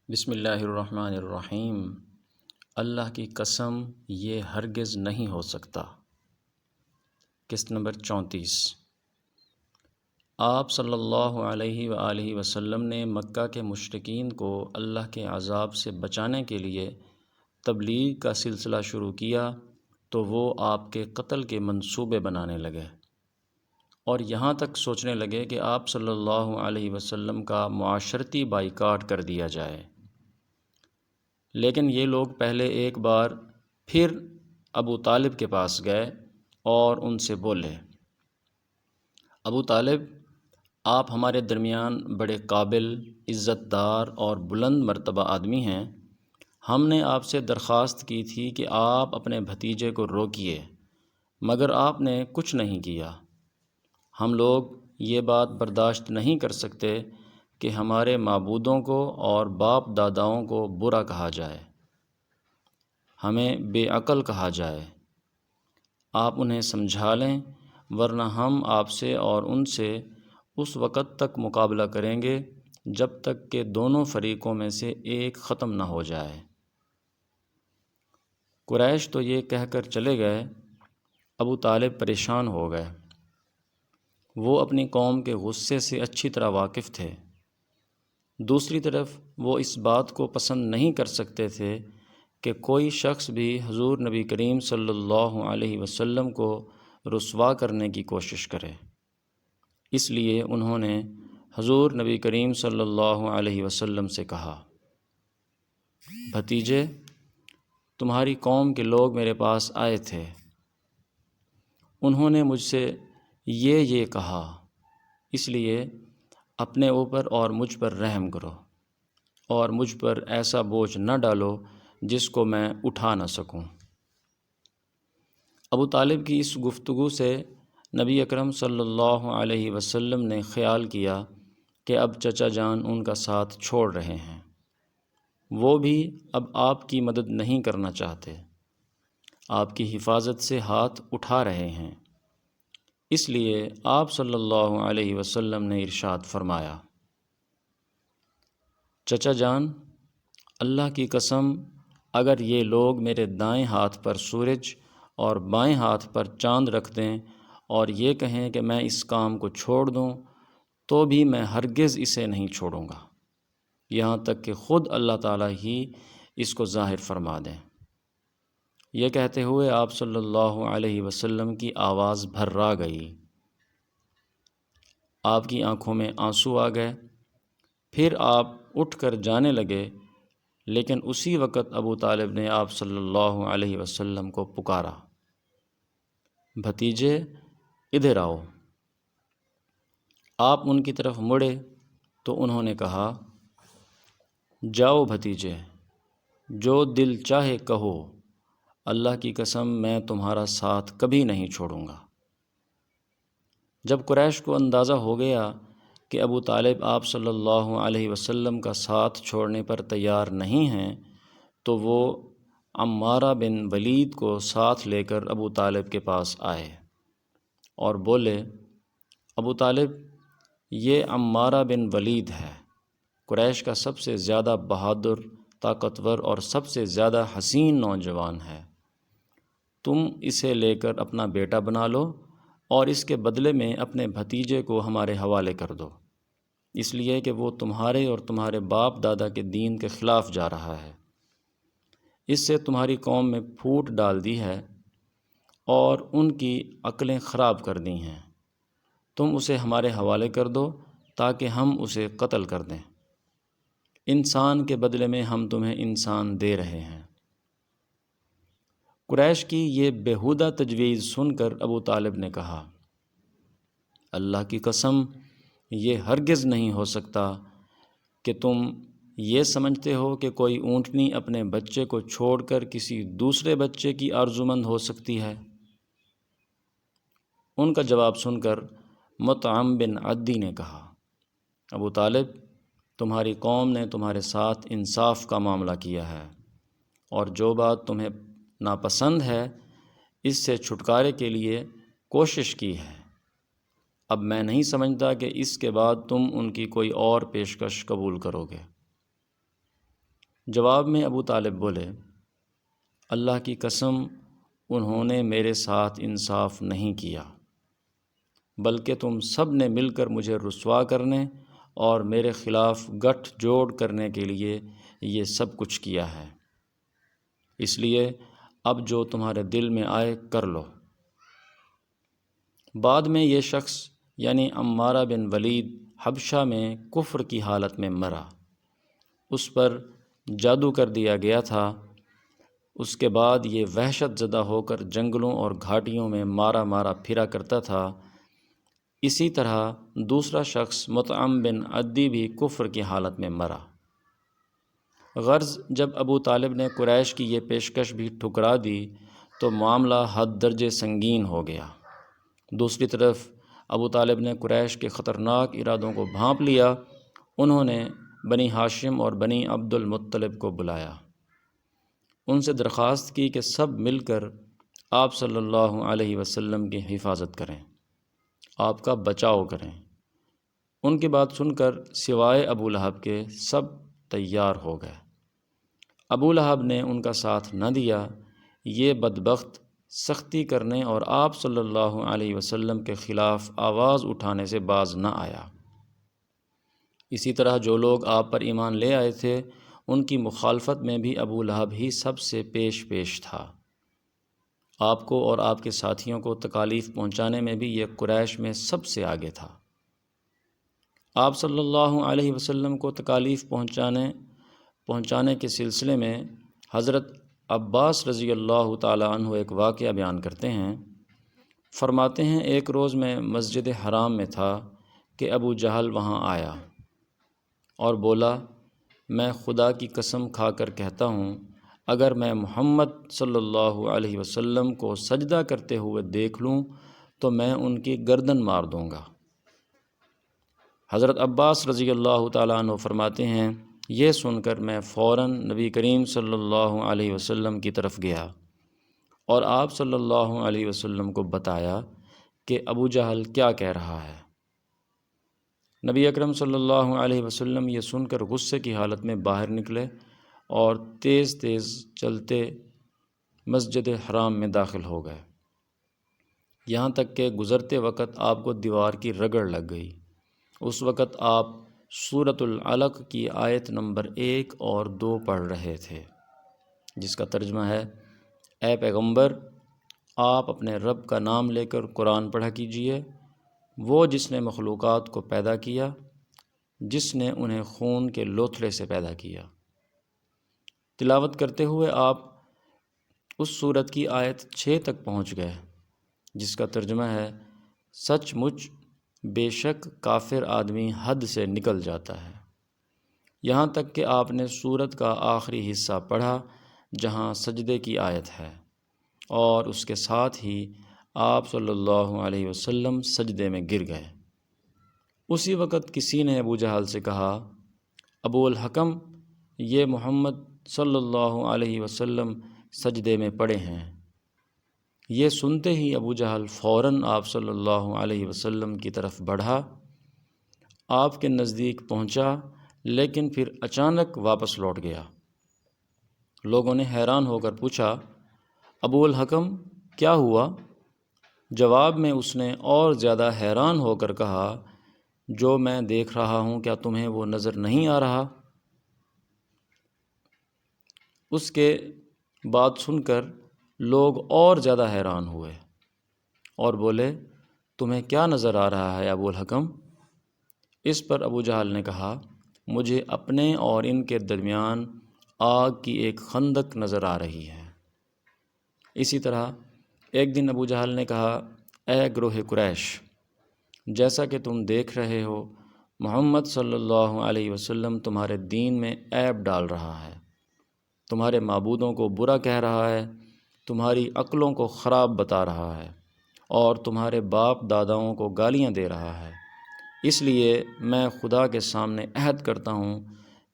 بسم اللہ الرحمن الرحیم۔ اللہ کی قسم یہ ہرگز نہیں ہو سکتا۔ قسط نمبر 34۔ آپ صلی اللہ علیہ وآلہ وسلم نے مکہ کے مشرکین کو اللہ کے عذاب سے بچانے کے لیے تبلیغ کا سلسلہ شروع کیا تو وہ آپ کے قتل کے منصوبے بنانے لگے اور یہاں تک سوچنے لگے کہ آپ صلی اللہ علیہ وسلم کا معاشرتی بائیکاٹ کر دیا جائے۔ لیکن یہ لوگ پہلے ایک بار پھر ابو طالب کے پاس گئے اور ان سے بولے، ابو طالب، آپ ہمارے درمیان بڑے قابل، عزت دار اور بلند مرتبہ آدمی ہیں۔ ہم نے آپ سے درخواست کی تھی کہ آپ اپنے بھتیجے کو روکیے، مگر آپ نے کچھ نہیں کیا۔ ہم لوگ یہ بات برداشت نہیں کر سکتے کہ ہمارے معبودوں کو اور باپ داداؤں کو برا کہا جائے، ہمیں بے عقل کہا جائے۔ آپ انہیں سمجھا لیں، ورنہ ہم آپ سے اور ان سے اس وقت تک مقابلہ کریں گے جب تک کہ دونوں فریقوں میں سے ایک ختم نہ ہو جائے۔ قریش تو یہ کہہ کر چلے گئے۔ ابو طالب پریشان ہو گئے۔ وہ اپنی قوم کے غصے سے اچھی طرح واقف تھے۔ دوسری طرف وہ اس بات کو پسند نہیں کر سکتے تھے کہ کوئی شخص بھی حضور نبی کریم صلی اللہ علیہ وسلم کو رسوا کرنے کی کوشش کرے۔ اس لیے انہوں نے حضور نبی کریم صلی اللہ علیہ وسلم سے کہا، بھتیجے، تمہاری قوم کے لوگ میرے پاس آئے تھے۔ انہوں نے مجھ سے یہ کہا، اس لیے اپنے اوپر اور مجھ پر رحم کرو اور مجھ پر ایسا بوجھ نہ ڈالو جس کو میں اٹھا نہ سکوں۔ ابو طالب کی اس گفتگو سے نبی اکرم صلی اللہ علیہ وسلم نے خیال کیا کہ اب چچا جان ان کا ساتھ چھوڑ رہے ہیں، وہ بھی اب آپ کی مدد نہیں کرنا چاہتے، آپ کی حفاظت سے ہاتھ اٹھا رہے ہیں۔ اس لیے آپ صلی اللہ علیہ وسلم نے ارشاد فرمایا، چچا جان، اللہ کی قسم، اگر یہ لوگ میرے دائیں ہاتھ پر سورج اور بائیں ہاتھ پر چاند رکھ دیں اور یہ کہیں کہ میں اس کام کو چھوڑ دوں تو بھی میں ہرگز اسے نہیں چھوڑوں گا، یہاں تک کہ خود اللہ تعالیٰ ہی اس کو ظاہر فرما دیں۔ یہ کہتے ہوئے آپ صلی اللہ علیہ وسلم کی آواز بھرا گئی، آپ کی آنکھوں میں آنسو آ گئے۔ پھر آپ اٹھ کر جانے لگے، لیکن اسی وقت ابو طالب نے آپ صلی اللہ علیہ وسلم کو پکارا، بھتیجے، ادھر آؤ۔ آپ ان کی طرف مڑے تو انہوں نے کہا، جاؤ بھتیجے، جو دل چاہے کہو، اللہ کی قسم میں تمہارا ساتھ کبھی نہیں چھوڑوں گا۔ جب قریش کو اندازہ ہو گیا کہ ابو طالب آپ صلی اللہ علیہ وسلم کا ساتھ چھوڑنے پر تیار نہیں ہیں تو وہ عمارہ بن ولید کو ساتھ لے کر ابو طالب کے پاس آئے اور بولے، ابو طالب، یہ عمارہ بن ولید ہے، قریش کا سب سے زیادہ بہادر، طاقتور اور سب سے زیادہ حسین نوجوان ہے۔ تم اسے لے کر اپنا بیٹا بنا لو اور اس کے بدلے میں اپنے بھتیجے کو ہمارے حوالے کر دو، اس لیے کہ وہ تمہارے اور تمہارے باپ دادا کے دین کے خلاف جا رہا ہے۔ اس سے تمہاری قوم میں پھوٹ ڈال دی ہے اور ان کی عقلیں خراب کر دی ہیں۔ تم اسے ہمارے حوالے کر دو تاکہ ہم اسے قتل کر دیں۔ انسان کے بدلے میں ہم تمہیں انسان دے رہے ہیں۔ قریش کی یہ بیہودہ تجویز سن کر ابو طالب نے کہا، اللہ کی قسم، یہ ہرگز نہیں ہو سکتا کہ تم یہ سمجھتے ہو کہ کوئی اونٹنی اپنے بچے کو چھوڑ کر کسی دوسرے بچے کی آرزومند ہو سکتی ہے۔ ان کا جواب سن کر مطعم بن عدی نے کہا، ابو طالب، تمہاری قوم نے تمہارے ساتھ انصاف کا معاملہ کیا ہے اور جو بات تمہیں ناپسند ہے اس سے چھٹکارے کے لیے کوشش کی ہے۔ اب میں نہیں سمجھتا کہ اس کے بعد تم ان کی کوئی اور پیشکش قبول کرو گے۔ جواب میں ابو طالب بولے، اللہ کی قسم انہوں نے میرے ساتھ انصاف نہیں کیا، بلکہ تم سب نے مل کر مجھے رسوا کرنے اور میرے خلاف گٹھ جوڑ کرنے کے لیے یہ سب کچھ کیا ہے، اس لیے اب جو تمہارے دل میں آئے کر لو۔ بعد میں یہ شخص یعنی عمارہ بن ولید حبشہ میں کفر کی حالت میں مرا، اس پر جادو کر دیا گیا تھا۔ اس کے بعد یہ وحشت زدہ ہو کر جنگلوں اور گھاٹیوں میں مارا مارا پھرا کرتا تھا۔ اسی طرح دوسرا شخص مطعم بن عدی بھی کفر کی حالت میں مرا۔ غرض جب ابو طالب نے قریش کی یہ پیشکش بھی ٹھکرا دی تو معاملہ حد درجے سنگین ہو گیا۔ دوسری طرف ابو طالب نے قریش کے خطرناک ارادوں کو بھانپ لیا۔ انہوں نے بنی ہاشم اور بنی عبد المطلب کو بلایا، ان سے درخواست کی کہ سب مل کر آپ صلی اللہ علیہ وسلم کی حفاظت کریں، آپ کا بچاؤ کریں۔ ان کی بات سن کر سوائے ابو لہب کے سب تیار ہو گئے۔ ابو لہب نے ان کا ساتھ نہ دیا۔ یہ بدبخت سختی کرنے اور آپ صلی اللہ علیہ وسلم کے خلاف آواز اٹھانے سے باز نہ آیا۔ اسی طرح جو لوگ آپ پر ایمان لے آئے تھے ان کی مخالفت میں بھی ابو لہب ہی سب سے پیش تھا۔ آپ کو اور آپ کے ساتھیوں کو تکالیف پہنچانے میں بھی یہ قریش میں سب سے آگے تھا۔ آپ صلی اللہ علیہ وسلم کو تکالیف پہنچانے کے سلسلے میں حضرت عباس رضی اللہ تعالیٰ عنہ ایک واقعہ بیان کرتے ہیں۔ فرماتے ہیں ایک روز میں مسجد حرام میں تھا کہ ابو جہل وہاں آیا اور بولا، میں خدا کی قسم کھا کر کہتا ہوں اگر میں محمد صلی اللہ علیہ وسلم کو سجدہ کرتے ہوئے دیکھ لوں تو میں ان کی گردن مار دوں گا۔ حضرت عباس رضی اللہ تعالیٰ عنہ فرماتے ہیں یہ سن کر میں فوراً نبی کریم صلی اللہ علیہ وسلم کی طرف گیا اور آپ صلی اللہ علیہ وسلم کو بتایا کہ ابو جہل کیا کہہ رہا ہے۔ نبی اکرم صلی اللہ علیہ وسلم یہ سن کر غصے کی حالت میں باہر نکلے اور تیز تیز چلتے مسجد حرام میں داخل ہو گئے، یہاں تک کہ گزرتے وقت آپ کو دیوار کی رگڑ لگ گئی۔ اس وقت آپ سورۃ العلق کی آیت نمبر 1 اور 2 پڑھ رہے تھے، جس کا ترجمہ ہے، اے پیغمبر آپ اپنے رب کا نام لے کر قرآن پڑھا کیجئے، وہ جس نے مخلوقات کو پیدا کیا، جس نے انہیں خون کے لوتھڑے سے پیدا کیا۔ تلاوت کرتے ہوئے آپ اس سورت کی آیت 6 تک پہنچ گئے، جس کا ترجمہ ہے، سچ مچ بے شک کافر آدمی حد سے نکل جاتا ہے، یہاں تک کہ آپ نے سورت کا آخری حصہ پڑھا جہاں سجدے کی آیت ہے، اور اس کے ساتھ ہی آپ صلی اللہ علیہ وسلم سجدے میں گر گئے۔ اسی وقت کسی نے ابو جہل سے کہا، ابو الحکم یہ محمد صلی اللہ علیہ وسلم سجدے میں پڑے ہیں۔ یہ سنتے ہی ابو جہل فوراً آپ صلی اللہ علیہ وسلم کی طرف بڑھا، آپ کے نزدیک پہنچا، لیکن پھر اچانک واپس لوٹ گیا۔ لوگوں نے حیران ہو کر پوچھا، ابو الحکم کیا ہوا؟ جواب میں اس نے اور زیادہ حیران ہو کر کہا، جو میں دیکھ رہا ہوں کیا تمہیں وہ نظر نہیں آ رہا؟ اس کے بات سن کر لوگ اور زیادہ حیران ہوئے اور بولے، تمہیں کیا نظر آ رہا ہے ابو الحکم؟ اس پر ابو جہل نے کہا، مجھے اپنے اور ان کے درمیان آگ کی ایک خندق نظر آ رہی ہے۔ اسی طرح ایک دن ابو جہل نے کہا، اے گروہ قریش، جیسا کہ تم دیکھ رہے ہو محمد صلی اللہ علیہ وسلم تمہارے دین میں عیب ڈال رہا ہے، تمہارے معبودوں کو برا کہہ رہا ہے، تمہاری عقلوں کو خراب بتا رہا ہے اور تمہارے باپ داداؤں کو گالیاں دے رہا ہے۔ اس لیے میں خدا کے سامنے عہد کرتا ہوں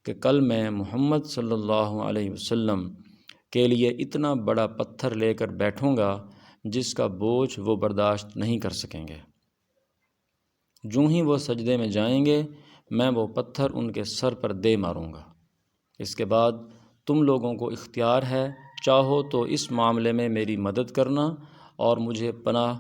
کہ کل میں محمد صلی اللہ علیہ وسلم کے لیے اتنا بڑا پتھر لے کر بیٹھوں گا جس کا بوجھ وہ برداشت نہیں کر سکیں گے۔ جوں ہی وہ سجدے میں جائیں گے میں وہ پتھر ان کے سر پر دے ماروں گا۔ اس کے بعد تم لوگوں کو اختیار ہے، چاہو تو اس معاملے میں میری مدد کرنا اور مجھے پناہ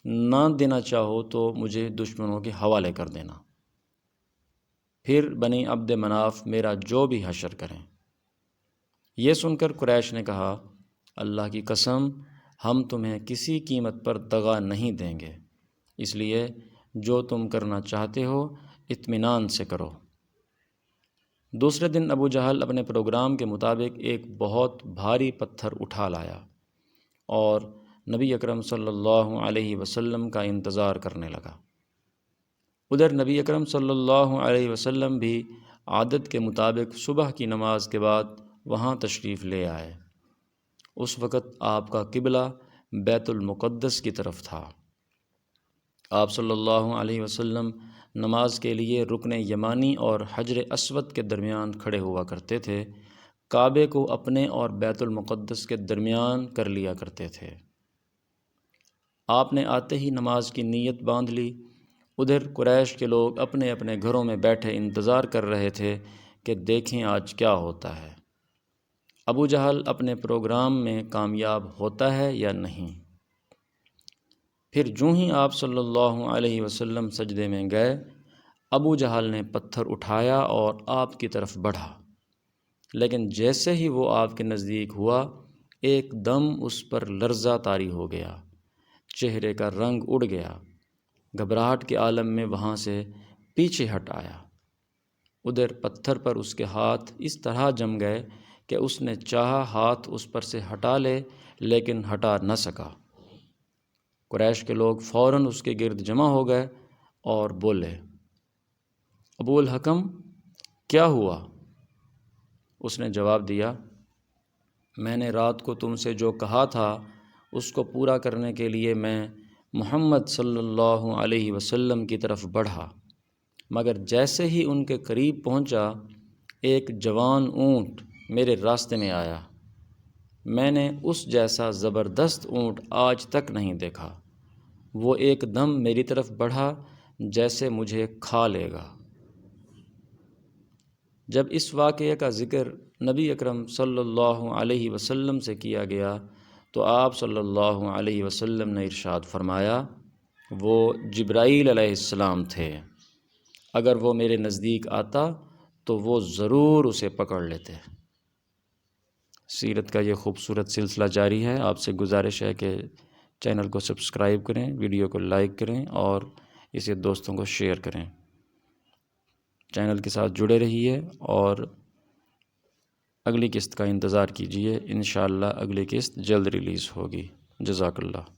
نہ دینا چاہو تو مجھے دشمنوں کے حوالے کر دینا، پھر بنی عبد مناف میرا جو بھی حشر کریں۔ یہ سن کر قریش نے کہا، اللہ کی قسم ہم تمہیں کسی قیمت پر دغا نہیں دیں گے، اس لیے جو تم کرنا چاہتے ہو اطمینان سے کرو۔ دوسرے دن ابو جہل اپنے پروگرام کے مطابق ایک بہت بھاری پتھر اٹھا لایا اور نبی اکرم صلی اللہ علیہ وسلم کا انتظار کرنے لگا۔ ادھر نبی اکرم صلی اللہ علیہ وسلم بھی عادت کے مطابق صبح کی نماز کے بعد وہاں تشریف لے آئے۔ اس وقت آپ کا قبلہ بیت المقدس کی طرف تھا۔ آپ صلی اللہ علیہ وسلم نماز کے لیے رکن یمانی اور حجر اسود کے درمیان کھڑے ہوا کرتے تھے، کعبے کو اپنے اور بیت المقدس کے درمیان کر لیا کرتے تھے۔ آپ نے آتے ہی نماز کی نیت باندھ لی۔ ادھر قریش کے لوگ اپنے اپنے گھروں میں بیٹھے انتظار کر رہے تھے کہ دیکھیں آج کیا ہوتا ہے، ابو جہل اپنے پروگرام میں کامیاب ہوتا ہے یا نہیں۔ پھر جوں ہی آپ صلی اللہ علیہ وسلم سجدے میں گئے، ابو جہل نے پتھر اٹھایا اور آپ کی طرف بڑھا، لیکن جیسے ہی وہ آپ کے نزدیک ہوا ایک دم اس پر لرزہ طاری ہو گیا، چہرے کا رنگ اڑ گیا، گھبراہٹ کے عالم میں وہاں سے پیچھے ہٹ آیا۔ ادھر پتھر پر اس کے ہاتھ اس طرح جم گئے کہ اس نے چاہا ہاتھ اس پر سے ہٹا لے لیکن ہٹا نہ سکا۔ قریش کے لوگ فوراً اس کے گرد جمع ہو گئے اور بولے، ابو الحکم کیا ہوا؟ اس نے جواب دیا، میں نے رات کو تم سے جو کہا تھا اس کو پورا کرنے کے لیے میں محمد صلی اللہ علیہ وسلم کی طرف بڑھا، مگر جیسے ہی ان کے قریب پہنچا ایک جوان اونٹ میرے راستے میں آیا۔ میں نے اس جیسا زبردست اونٹ آج تک نہیں دیکھا۔ وہ ایک دم میری طرف بڑھا جیسے مجھے کھا لے گا۔ جب اس واقعے کا ذکر نبی اکرم صلی اللہ علیہ وسلم سے کیا گیا تو آپ صلی اللہ علیہ وسلم نے ارشاد فرمایا، وہ جبرائیل علیہ السلام تھے، اگر وہ میرے نزدیک آتا تو وہ ضرور اسے پکڑ لیتے۔ سیرت کا یہ خوبصورت سلسلہ جاری ہے۔ آپ سے گزارش ہے کہ چینل کو سبسکرائب کریں، ویڈیو کو لائک کریں اور اسے دوستوں کو شیئر کریں۔ چینل کے ساتھ جڑے رہیے اور اگلی قسط کا انتظار کیجیے، انشاءاللہ اگلی قسط جلد ریلیز ہوگی۔ جزاک اللہ۔